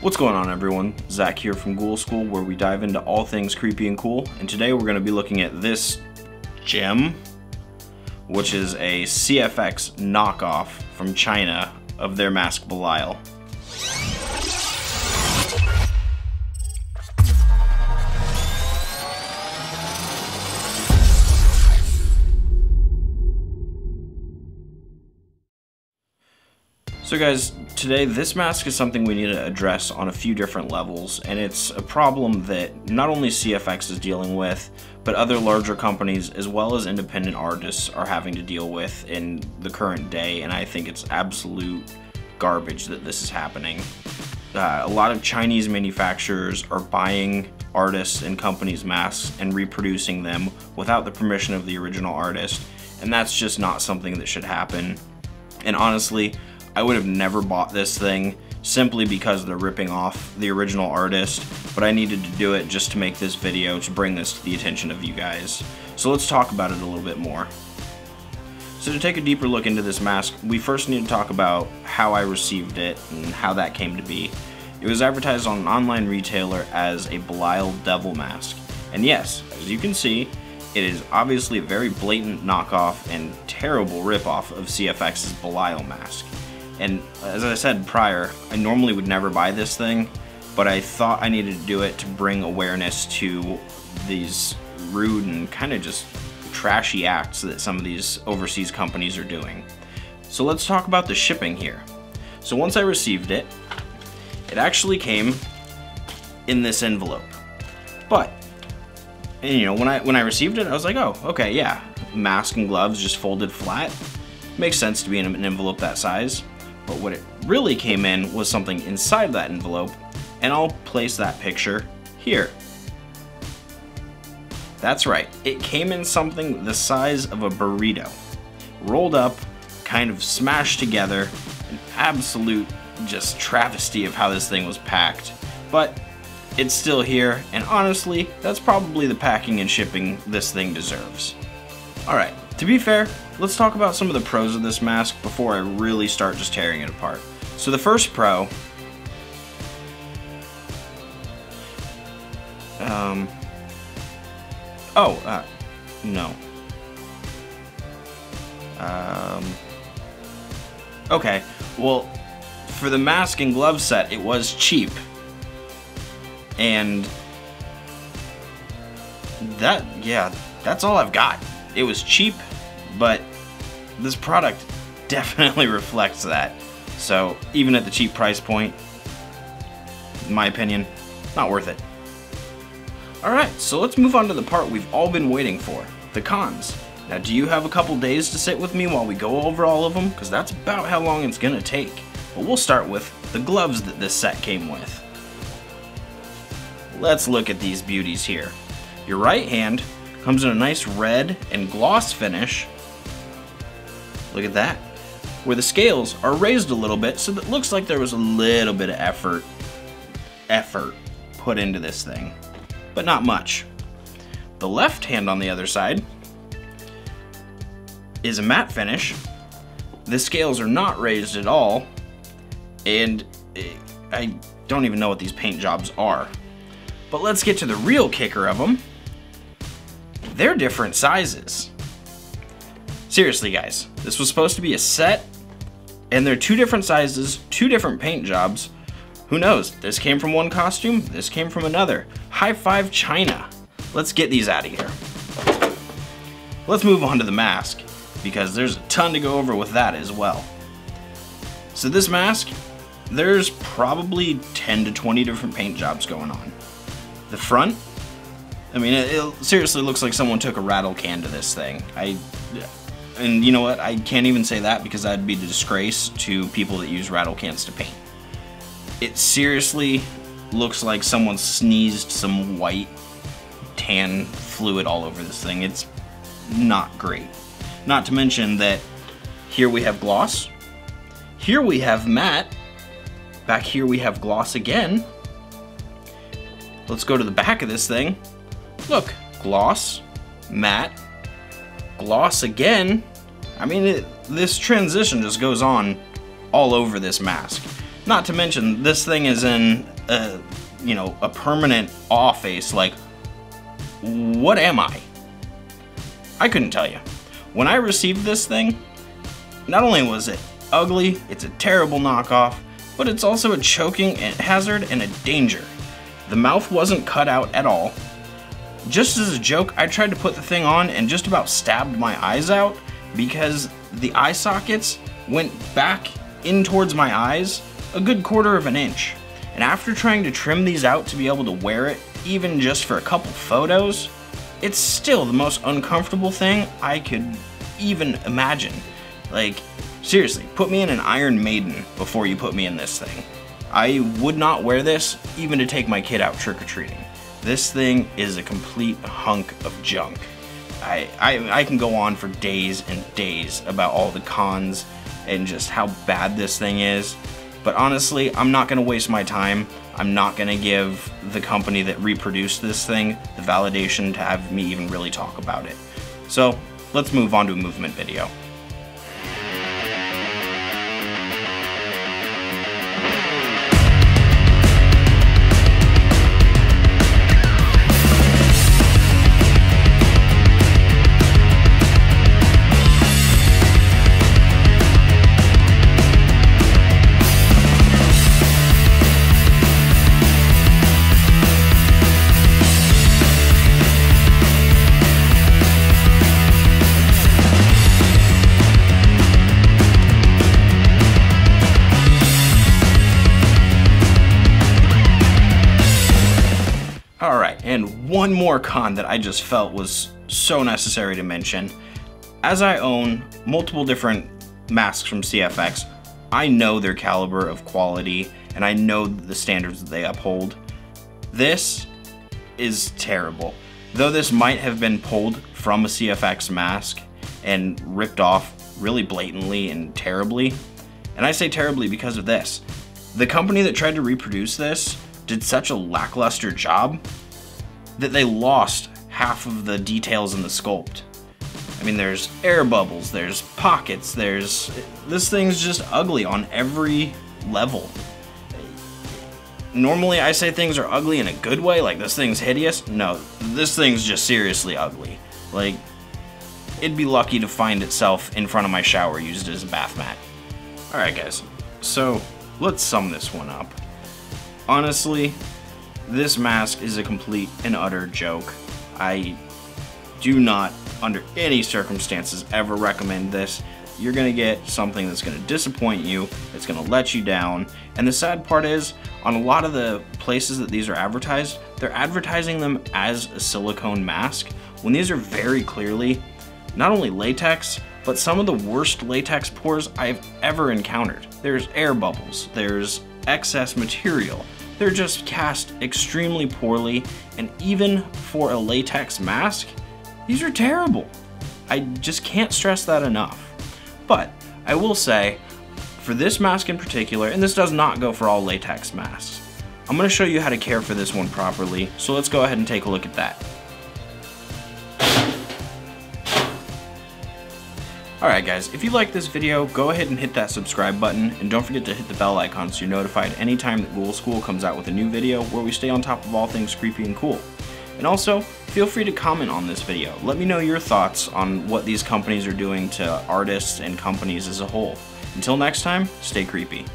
What's going on, everyone? Zach here from Ghoul School, where we dive into all things creepy and cool, and today we're going to be looking at this gem, which is a CFX knockoff from China of their mask Belial. So guys, today this mask is something we need to address on a few different levels, and it's a problem that not only CFX is dealing with, but other larger companies as well as independent artists are having to deal with in the current day, and I think it's absolute garbage that this is happening. A lot of Chinese manufacturers are buying artists and companies' masks and reproducing them without the permission of the original artist, and that's just not something that should happen. And honestly, I would have never bought this thing simply because they're ripping off the original artist, but I needed to do it just to make this video to bring this to the attention of you guys. So let's talk about it a little bit more. So to take a deeper look into this mask, we first need to talk about how I received it and how that came to be. It was advertised on an online retailer as a Belial devil mask. And yes, as you can see, it is obviously a very blatant knockoff and terrible ripoff of CFX's Belial mask. And as I said prior, I normally would never buy this thing, but I thought I needed to do it to bring awareness to these rude and kind of just trashy acts that some of these overseas companies are doing. So let's talk about the shipping here. So once I received it, it actually came in this envelope. But, and you know, when I received it, I was like, oh, okay, yeah, mask and gloves just folded flat. Makes sense to be in an envelope that size. But what it really came in was something inside that envelope, and I'll place that picture here. That's right, it came in something the size of a burrito. Rolled up, kind of smashed together, an absolute just travesty of how this thing was packed. But it's still here, and honestly, that's probably the packing and shipping this thing deserves. Alright, to be fair, let's talk about some of the pros of this mask before I really start just tearing it apart. So the first pro, okay, well, for the mask and glove set, it was cheap, and that's all I've got. It was cheap, but this product definitely reflects that. So even at the cheap price point, in my opinion, not worth it. Alright, so let's move on to the part we've all been waiting for, the cons. Now, do you have a couple days to sit with me while we go over all of them? Because that's about how long it's gonna take. But we'll start with the gloves that this set came with. Let's look at these beauties here. Your right hand comes in a nice red and gloss finish. Look at that. Where the scales are raised a little bit, so that it looks like there was a little bit of effort put into this thing, but not much. The left hand on the other side is a matte finish. The scales are not raised at all, and I don't even know what these paint jobs are. But let's get to the real kicker of them. They're different sizes. Seriously, guys, this was supposed to be a set, and they're two different sizes, two different paint jobs. Who knows? This came from one costume, this came from another. High five, China. Let's get these out of here. Let's move on to the mask, because there's a ton to go over with that as well. So this mask, there's probably 10 to 20 different paint jobs going on. The front, I mean, it seriously looks like someone took a rattle can to this thing. And you know what? I can't even say that because that'd be a disgrace to people that use rattle cans to paint. It seriously looks like someone sneezed some white tan fluid all over this thing. It's not great. Not to mention that here we have gloss, here we have matte, back here we have gloss again. Let's go to the back of this thing. Look, gloss, matte, gloss again. I mean, this transition just goes on all over this mask. Not to mention, this thing is in a, you know, a permanent awe face like, what am I? I couldn't tell you. When I received this thing, not only was it ugly, it's a terrible knockoff, but it's also a choking hazard and a danger. The mouth wasn't cut out at all. Just as a joke, I tried to put the thing on and just about stabbed my eyes out because the eye sockets went back in towards my eyes a good 1/4 of an inch. And after trying to trim these out to be able to wear it, even just for a couple photos, it's still the most uncomfortable thing I could even imagine. Like, seriously, put me in an Iron Maiden before you put me in this thing. I would not wear this even to take my kid out trick-or-treating. This thing is a complete hunk of junk. I can go on for days and days about all the cons and just how bad this thing is. But honestly, I'm not going to waste my time. I'm not going to give the company that reproduced this thing the validation to have me even really talk about it. So let's move on to a movement video. And one more con that I just felt was so necessary to mention. As I own multiple different masks from CFX, I know their caliber of quality and I know the standards that they uphold. This is terrible. Though this might have been pulled from a CFX mask and ripped off really blatantly and terribly, and I say terribly because of this. The company that tried to reproduce this did such a lackluster job that they lost half of the details in the sculpt. I mean, there's air bubbles, there's pockets, this thing's just ugly on every level. Normally I say things are ugly in a good way, like this thing's hideous. No, this thing's just seriously ugly. Like, it'd be lucky to find itself in front of my shower used as a bath mat. Alright guys, so let's sum this one up. Honestly, this mask is a complete and utter joke. I do not, under any circumstances, ever recommend this. You're gonna get something that's gonna disappoint you, it's gonna let you down, and the sad part is, on a lot of the places that these are advertised, they're advertising them as a silicone mask, when these are very clearly not only latex, but some of the worst latex pores I've ever encountered. There's air bubbles, there's excess material, they're just cast extremely poorly, and even for a latex mask, these are terrible. I just can't stress that enough. But I will say, for this mask in particular, and this does not go for all latex masks, I'm going to show you how to care for this one properly, so let's go ahead and take a look at that. Alright guys, if you like this video, go ahead and hit that subscribe button, and don't forget to hit the bell icon so you're notified anytime that Ghoul School comes out with a new video where we stay on top of all things creepy and cool. And also, feel free to comment on this video. Let me know your thoughts on what these companies are doing to artists and companies as a whole. Until next time, stay creepy.